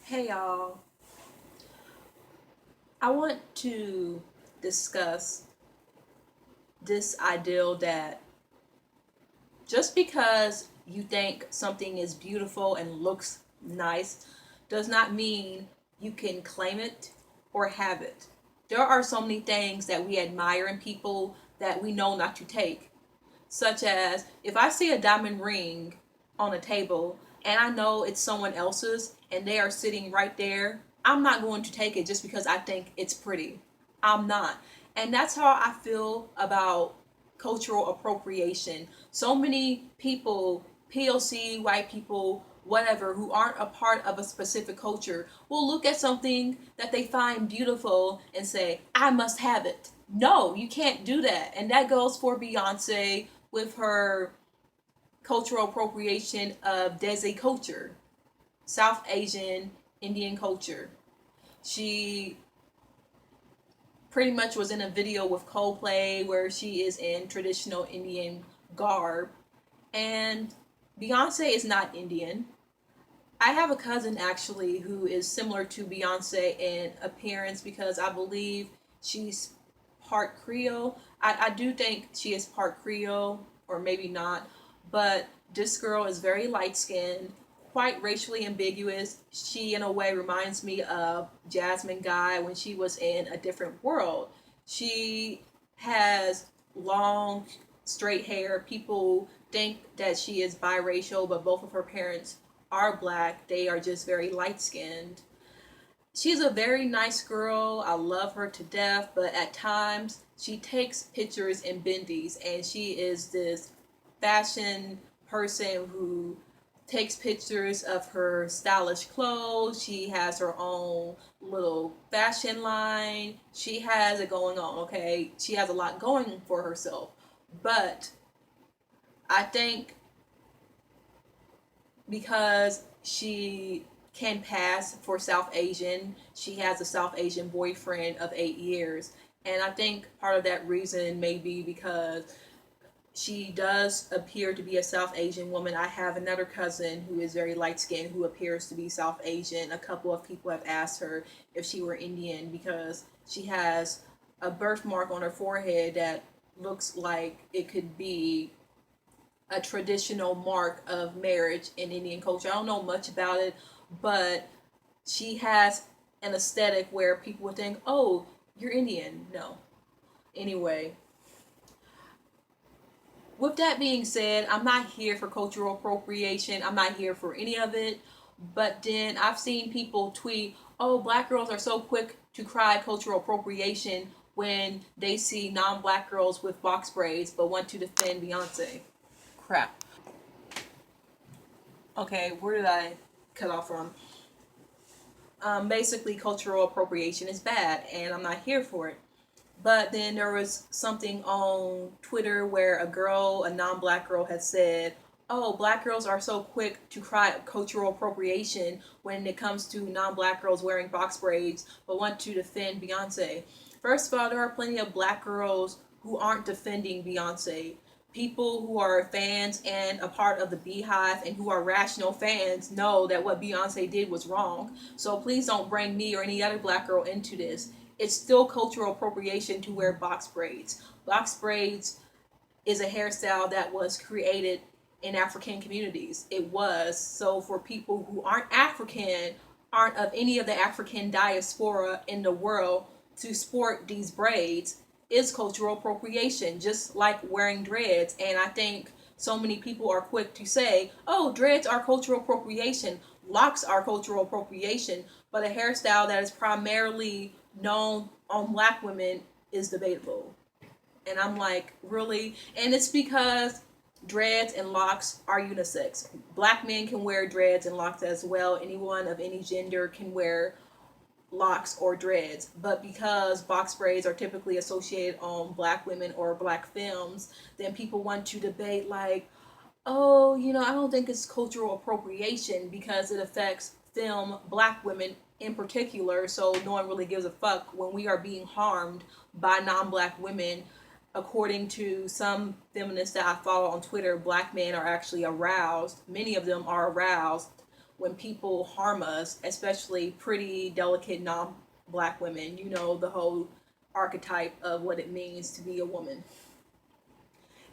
Hey y'all, I want to discuss this ideal that just because you think something is beautiful and looks nice does not mean you can claim it or have it. There are so many things that we admire in people that we know not to take, such as if I see a diamond ring on a table and I know it's someone else's and they are sitting right there, I'm not going to take it just because I think it's pretty. I'm not. And that's how I feel about cultural appropriation. So many people, POC, white people, whatever, who aren't a part of a specific culture will look at something that they find beautiful and say, I must have it. No, you can't do that. And that goes for Beyonce with her cultural appropriation of Desi culture, South Asian, Indian culture. She pretty much was in a video with Coldplay where she is in traditional Indian garb. And Beyonce is not Indian. I have a cousin actually who is similar to Beyonce in appearance because I believe she's part Creole. I do think she is part Creole, or maybe not, but this girl is very light skinned, quite racially ambiguous. She, in a way, reminds me of Jasmine Guy when she was in A Different World. She has long, straight hair. People think that she is biracial, but both of her parents are black. They are just very light skinned. She's a very nice girl. I love her to death, but at times she takes pictures in bendies, and she is this fashion person who takes pictures of her stylish clothes. She has her own little fashion line. She has it going on, okay? She has a lot going for herself. But I think because she can pass for South Asian. She has a South Asian boyfriend of 8 years. And I think part of that reason may be because she does appear to be a South Asian woman. I have another cousin who is very light skinned who appears to be South Asian. A couple of people have asked her if she were Indian because she has a birthmark on her forehead that looks like it could be a traditional mark of marriage in Indian culture. I don't know much about it, but she has an aesthetic where people would think, oh, you're Indian. No. Anyway, with that being said, I'm not here for cultural appropriation. I'm not here for any of it. But then I've seen people tweet, oh, black girls are so quick to cry cultural appropriation when they see non black girls with box braids but want to defend Beyonce. Crap. Okay, where did I cut off from? Basically, cultural appropriation is bad, and I'm not here for it. But then there was something on Twitter where a non-black girl, had said, "Oh, black girls are so quick to cry cultural appropriation when it comes to non-black girls wearing box braids, but want to defend Beyonce." First of all, there are plenty of black girls who aren't defending Beyonce. People who are fans and a part of the Beehive and who are rational fans know that what Beyonce did was wrong. So please don't bring me or any other black girl into this. It's still cultural appropriation to wear box braids. Box braids is a hairstyle that was created in African communities. It was. So for people who aren't African, aren't of any of the African diaspora in the world, to sport these braids is cultural appropriation, just like wearing dreads. And I think so many people are quick to say, oh, dreads are cultural appropriation, locks are cultural appropriation, but a hairstyle that is primarily known on black women is debatable. And I'm like, really? And it's because dreads and locks are unisex. Black men can wear dreads and locks as well. Anyone of any gender can wear locks or dreads. But because box braids are typically associated on black women or black films, then people want to debate like, oh, I don't think it's cultural appropriation because it affects film black women in particular, so no one really gives a fuck when we are being harmed by non-black women. According to some feminists that I follow on Twitter, black men are actually aroused. Many of them are aroused when people harm us, especially pretty, delicate, non-black women. You know, the whole archetype of what it means to be a woman.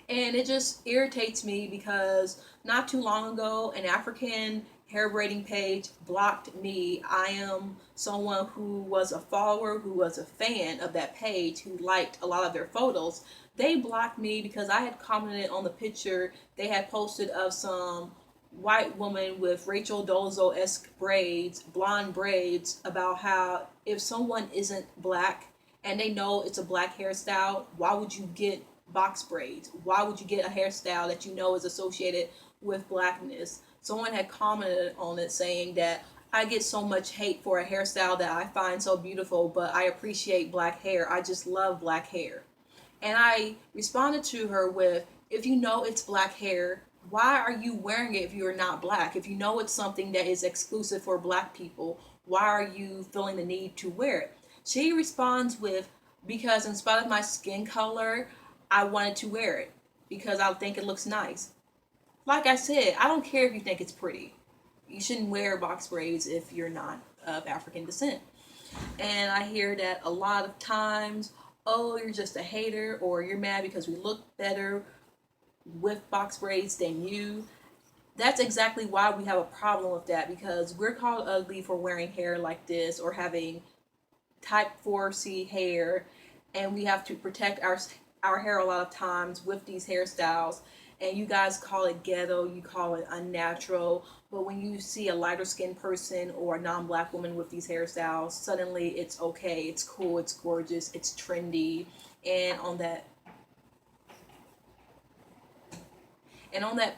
And it just irritates me because not too long ago, an African hair braiding page blocked me. I am someone who was a follower, who was a fan of that page, who liked a lot of their photos. They blocked me because I had commented on the picture they had posted of some white woman with Rachel Dolezal-esque braids, blonde braids, about how if someone isn't black and they know it's a black hairstyle, why would you get box braids? Why would you get a hairstyle that you know is associated with blackness? Someone had commented on it saying that I get so much hate for a hairstyle that I find so beautiful, but I appreciate black hair. I just love black hair. And I responded to her with, if you know it's black hair, why are you wearing it if you're not black? If you know it's something that is exclusive for black people, why are you feeling the need to wear it? She responds with, because in spite of my skin color, I wanted to wear it because I think it looks nice. Like I said, I don't care if you think it's pretty. You shouldn't wear box braids if you're not of African descent. And I hear that a lot of times, oh, you're just a hater, or you're mad because we look better with box braids than you. That's exactly why we have a problem with that, because we're called ugly for wearing hair like this or having type 4C hair, and we have to protect our hair a lot of times with these hairstyles. And you guys call it ghetto, you call it unnatural, but when you see a lighter skinned person or a non-black woman with these hairstyles, suddenly it's okay, it's cool, it's gorgeous, it's trendy. And on that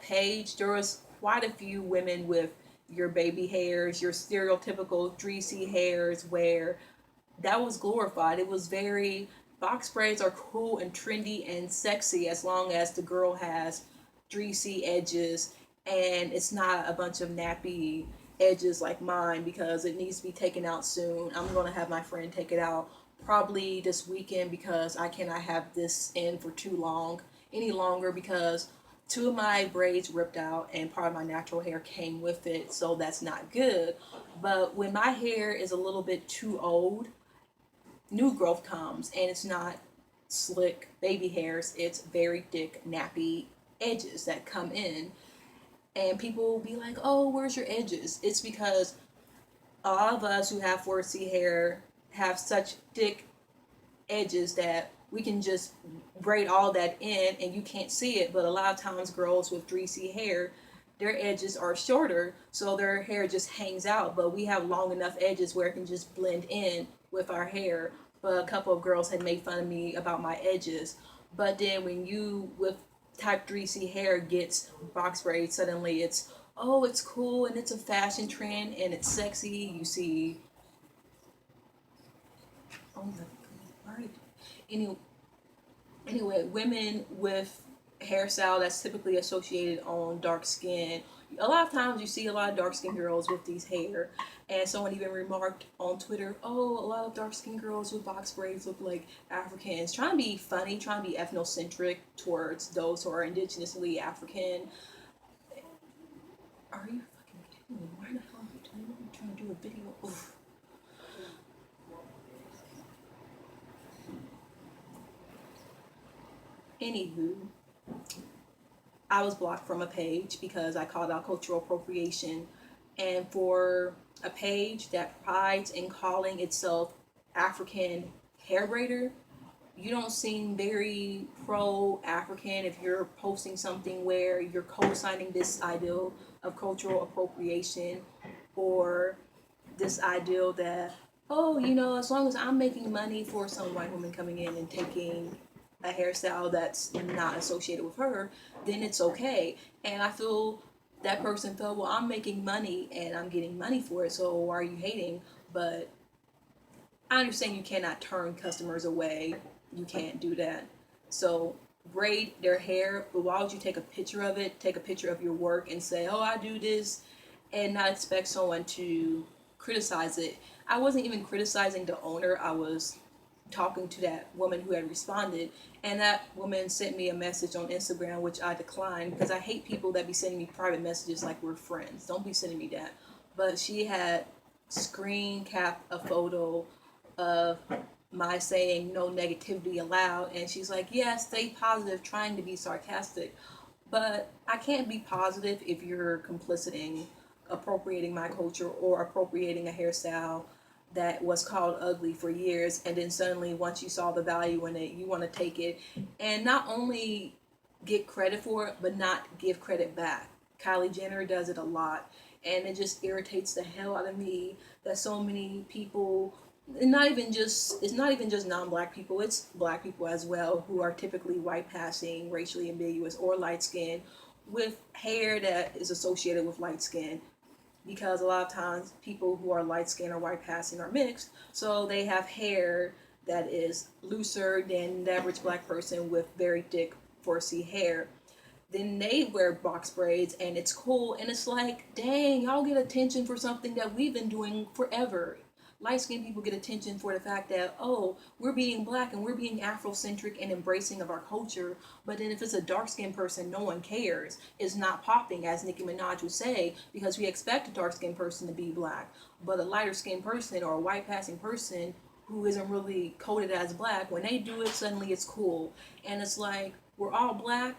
page, there was quite a few women with your baby hairs, your stereotypical greasy hairs, where that was glorified. It was very, box braids are cool and trendy and sexy as long as the girl has greasy edges and it's not a bunch of nappy edges like mine, because it needs to be taken out soon. I'm going to have my friend take it out probably this weekend because I cannot have this in for too long any longer, because two of my braids ripped out and part of my natural hair came with it, so that's not good. But when my hair is a little bit too old, new growth comes, and it's not slick baby hairs, it's very thick nappy edges that come in, and people will be like, oh, where's your edges? It's because a lot of us who have 4C hair have such thick edges that we can just braid all that in and you can't see it. But a lot of times girls with 3C hair, their edges are shorter, so their hair just hangs out, but we have long enough edges where it can just blend in with our hair. But a couple of girls had made fun of me about my edges. But then when you with type 3C hair gets box braids, suddenly it's, oh, it's cool and it's a fashion trend and it's sexy. You see, oh my, right. Anyway, women with hairstyle that's typically associated on dark skin. A lot of times you see a lot of dark skinned girls with these hair, and someone even remarked on Twitter, oh, a lot of dark skinned girls with box braids look like Africans. Trying to be funny, trying to be ethnocentric towards those who are indigenously African. Are you fucking kidding me? Why the hell are you doing? I'm trying to do a video. Oof. Anywho, I was blocked from a page because I called out cultural appropriation. And for a page that prides in calling itself African hair braider, you don't seem very pro-African if you're posting something where you're co-signing this ideal of cultural appropriation, or this ideal that, oh, you know, as long as I'm making money for some white woman coming in and taking a hairstyle that's not associated with her, then it's okay. And I feel that person felt, well, I'm making money and I'm getting money for it, so why are you hating? But I understand you cannot turn customers away. You can't do that. So braid their hair, but why would you take a picture of it, take a picture of your work and say, oh, I do this, and not expect someone to criticize it? I wasn't even criticizing the owner. I was talking to that woman who had responded, and that woman sent me a message on Instagram, which I declined because I hate people that be sending me private messages like we're friends. Don't be sending me that. but she had screen capped a photo of my saying no negativity allowed, and she's like, yeah, stay positive, trying to be sarcastic. But I can't be positive if you're complicit in appropriating my culture or appropriating a hairstyle that was called ugly for years, and then suddenly once you saw the value in it, you want to take it and not only get credit for it but not give credit back. Kylie Jenner does it a lot, and it just irritates the hell out of me that so many people, and not even just, it's not even just non-black people, it's black people as well, who are typically white passing, racially ambiguous, or light skinned with hair that is associated with light skin, because a lot of times people who are light skinned or white passing are mixed, so they have hair that is looser than the average black person with very thick 4C hair. Then they wear box braids and it's cool, and it's like, dang, y'all get attention for something that we've been doing forever. Light skinned people get attention for the fact that, oh, we're being black and we're being Afrocentric and embracing of our culture. But then if it's a dark skinned person, no one cares. It's not popping, as Nicki Minaj would say, because we expect a dark skinned person to be black. But a lighter skinned person or a white passing person who isn't really coded as black, when they do it, suddenly it's cool. And it's like, we're all black,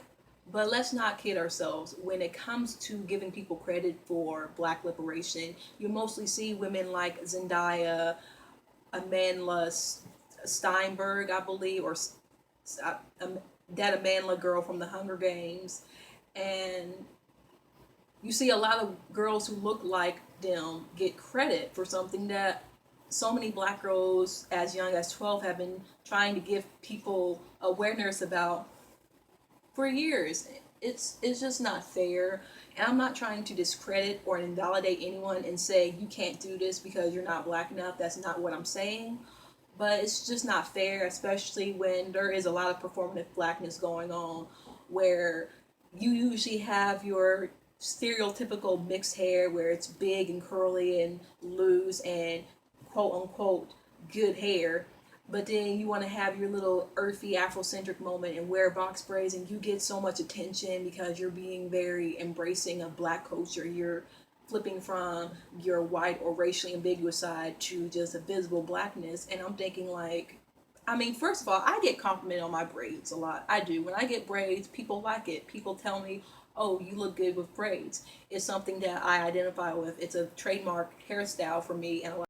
but let's not kid ourselves. When it comes to giving people credit for black liberation, you mostly see women like Zendaya, Amandla Steinberg, I believe, or that Amandla girl from the Hunger Games. And you see a lot of girls who look like them get credit for something that so many black girls as young as 12 have been trying to give people awareness about for years. It's just not fair. And I'm not trying to discredit or invalidate anyone and say you can't do this because you're not black enough. That's not what I'm saying. But it's just not fair, especially when there is a lot of performative blackness going on, where you usually have your stereotypical mixed hair where it's big and curly and loose and quote unquote good hair, but then you want to have your little earthy Afrocentric moment and wear box braids, and you get so much attention because you're being very embracing of black culture. You're flipping from your white or racially ambiguous side to just a visible blackness. And I'm thinking, like, I mean, first of all, I get complimented on my braids a lot. I do. When I get braids, people like it. People tell me, oh, you look good with braids. It's something that I identify with. It's a trademark hairstyle for me, and a lot